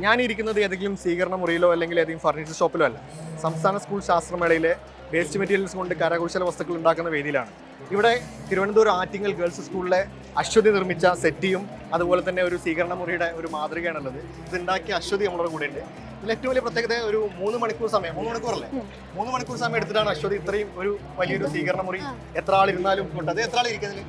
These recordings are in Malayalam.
ഞാൻ ഇരിക്കുന്നത് ഏതെങ്കിലും സ്വീകരണ മുറിയിലോ അല്ലെങ്കിൽ ഏതെങ്കിലും ഫർണിച്ചർ ഷോപ്പിലോ അല്ല. സംസ്ഥാന സ്കൂൾ ശാസ്ത്രമേളയിലെ വേസ്റ്റ് മെറ്റീരിയൽസ് കൊണ്ട് കരകൗശല വസ്തുക്കൾ ഉണ്ടാക്കുന്ന വേദിയിലാണ്. ഇവിടെ തിരുവനന്തപുരം ആറ്റിങ്ങൽ ഗേൾസ് സ്കൂളിലെ അശ്വതി നിർമ്മിച്ച സെറ്റിയും അതുപോലെ തന്നെ ഒരു സ്വീകരണ മുറിയുടെ ഒരു മാതൃകയാണുള്ളത്. ഇതുണ്ടാക്കിയ അശ്വതി നമ്മുടെ കൂടെ ഉണ്ട്. ഇതിൽ ഏറ്റവും വലിയ പ്രത്യേകത ഒരു 3 മണിക്കൂർ സമയം, 3 മണിക്കൂറല്ലേ, 3 മണിക്കൂർ സമയം എടുത്തിട്ടാണ് അശ്വതി ഇത്രയും ഒരു വലിയൊരു സ്വീകരണ മുറി എത്ര ആളിരുന്നാലും കൊണ്ട്. അത് എത്ര ആളിരിക്കുന്നതിൽ?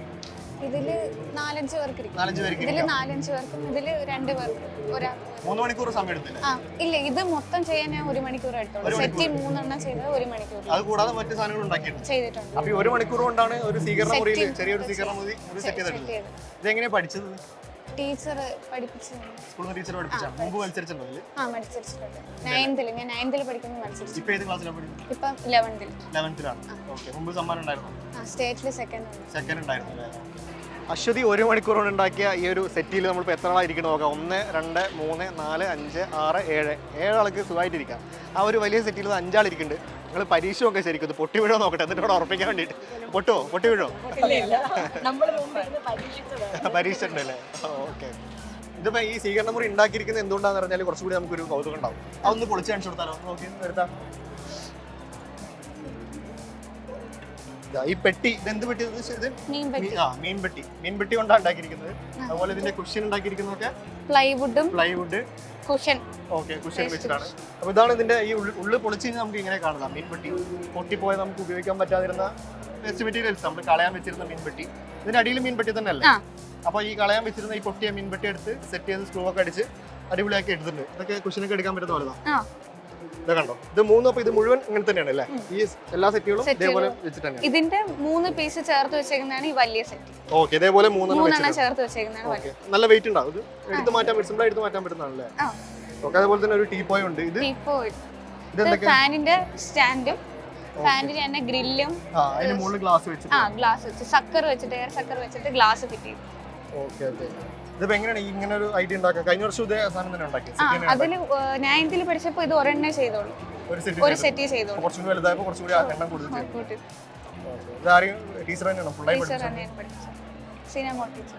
ഇതില് 4-5 പേർക്ക് ഇരിക്കും. 4-5 പേർക്ക് ഇതില് 4-5 പേർക്കും ഇതില് 2 പേർക്ക് ഒരാൾ. 3 മണിക്കൂർ സമയം എടുത്തില്ല? ഇല്ല, ഇത് മൊത്തം ചെയ്യാൻ ഞാൻ 1 മണിക്കൂർ എടുത്തോളൂ. സെറ്റ് 3 എണ്ണം ചെയ്തത് 1 മണിക്കൂർ. അത് കൂടാതെ മറ്റു സാധനങ്ങൾ ഉണ്ടാക്കിയിട്ടുണ്ട് ചെയ്തിട്ടുണ്ട്. അപ്പൊ 1 മണിക്കൂർ കൊണ്ടാണ് ഒരു സ്വീകരണ മുറിയിൽ ചെറിയൊരു സ്വീകരണ മുറി സെറ്റ് ചെയ്തിട്ടുള്ളത്. ഇതെങ്ങനെയാ പഠിച്ചത്? ടീച്ചർ പഠിപ്പിച്ചു. സ്കൂളിൽ ടീച്ചർ പഠിപ്പിച്ചാ? മുമ്പ് മത്സരിച്ചിട്ടുണ്ടോ? മത്സരിച്ചിട്ടുണ്ട്. 9th പഠിക്കുമ്പോൾ മത്സരിച്ചു. ഇപ്പൊ ഏത് ക്ലാസ്സിലാണ് പഠിക്കുന്നത്? ഇപ്പൊ 11th. 11th. ഓക്കെ. മുമ്പ് സമ്മാനം ഉണ്ടായിരുന്നു? സ്റ്റേറ്റില് സെക്കൻഡ് ഉണ്ടായിരുന്നു. അശ്വതി 1 മണിക്കൂർ കൊണ്ട് ഉണ്ടാക്കിയ ഈ ഒരു സെറ്റിൽ നമ്മളിപ്പോൾ എത്ര ആളായിരിക്കണം നോക്കാം. 1, 2, 3, 4, 5, 6, 7 ആൾക്ക് സുഖമായിട്ടിരിക്കാം. ആ ഒരു വലിയ സെറ്റിൽ 5 ആളിരിക്കുന്നുണ്ട്. നിങ്ങൾ പരീക്ഷ ഒക്കെ ശരിക്കും ഇത് പൊട്ടി വീഴോ നോക്കട്ടെ, എന്നിട്ട് ഇവിടെ ഉറപ്പിക്കാൻ വേണ്ടിയിട്ട്. പൊട്ടി വീഴോ? പരീക്ഷ ഉണ്ടല്ലേ? ഓക്കെ. ഇതിപ്പോൾ ഈ സ്വീകരണ മുറി ഉണ്ടാക്കിയിരിക്കുന്നത് എന്തുകൊണ്ടാന്ന് പറഞ്ഞാൽ കുറച്ചുകൂടി നമുക്കൊരു കൗതുകം ഉണ്ടാവും. അതൊന്ന് പൊളിച്ച് കാണിച്ചു കൊടുത്താലോ? നോക്കി എടുത്താൽ ഈ പെട്ടി ഇതെന്ത് പെട്ടി? മീൻപെട്ടി കൊണ്ടാണ് ഉണ്ടാക്കിയിരിക്കുന്നത്. അതുപോലെ ഇതിന്റെ കുഷൻ ഉണ്ടാക്കിയിരിക്കുന്നതൊക്കെ പ്ലൈവുഡ് കുഷൻ. ഓക്കെ, കുഷൻ വെച്ചിട്ടാണ്. അപ്പൊ ഇതാണ് ഇതിന്റെ ഈ ഉള്ളു പൊളിച്ച് കഴിഞ്ഞാൽ നമുക്ക് ഇങ്ങനെ കാണാം. മീൻപെട്ടി പൊട്ടിപ്പോയ നമുക്ക് ഉപയോഗിക്കാൻ പറ്റാതിരുന്ന വേസ്റ്റ് മെറ്റീരിയൽസ് നമ്മൾ കളയാൻ വെച്ചിരുന്ന മീൻപെട്ടി. ഇതിന്റെ അടിയിൽ മീൻപെട്ടി തന്നെ അല്ലേ? അപ്പൊ ഈ കളയാൻ വെച്ചിരുന്ന ഈ പൊട്ടിയ മീൻപെട്ടി എടുത്ത് സെറ്റ് ചെയ്ത് സ്ക്രൂ ഒക്കെ അടിച്ച് അടിപൊളിയാക്കി എടുത്തിട്ടുണ്ട്. ഇതൊക്കെ കുഷനൊക്കെ എടുക്കാൻ പറ്റുന്ന പോലെതാണ്. ഇത് കണ്ടോ, ഇത് 3. അപ്പൊ ഇത് മുഴുവൻ ഇങ്ങനെ തന്നെയാണ് അല്ലേ? ഈ എല്ലാ സെറ്റുകളും ഇതേപോലെ വെച്ചിട്ടാണ്. ഇതിന്റെ 3 പീസ് ചേർത്ത് വെച്ചേക്കുന്നതാണ് ഈ വലിയ സെറ്റ്. ഓക്കെ, ഇതേപോലെ 3 ചേർത്ത് വെച്ചേക്കുന്നതാണ്. നല്ല വെയിറ്റ് ഉണ്ടാവും. ഇത് എടുത്ത് മാറ്റാൻ സിമ്പിൾ എടുത്ത് മാറ്റാൻ പറ്റുന്നതാണല്ലേ? ഓക്കെ. അതുപോലെ തന്നെ ഒരു ടീപ്പോയ് ഉണ്ട്. ഇത് ഫാനിന്റെ സ്റ്റാൻഡും ഫാനിന്റെ തന്നെ ഗ്രില്ലും അതിന് മുകളിൽ ഗ്ലാസ് വെച്ചിട്ട് ഗ്ലാസ് വെച്ച് സക്കർ വെച്ചിട്ട് എയർ സക്കർ വെച്ചിട്ട് ഗ്ലാസ് ഫിറ്റ് ചെയ്തു. ഓക്കെ. ഇതിപ്പോ എങ്ങനെയാണ് ഇങ്ങനെ ഒരു ഐഡിയ ഉണ്ടാക്കുക? കഴിഞ്ഞ വർഷം ഇതേ സാധനം തന്നെ ഉണ്ടാക്കിയത്? അതില് 9th പഠിച്ചപ്പോ ഇത് ഒരെണ്ണേ ചെയ്തോളൂ, ഒരു സെറ്റ് ചെയ്തോളൂ. കുറച്ചുകൂടി വലുതായപ്പോ കുറച്ചുകൂടി എണ്ണം കൂടുതൽ. ടീച്ചർ തന്നെയാണോ? ഫുൾ ടൈം പഠിപ്പിച്ചത്? Cinema teacher.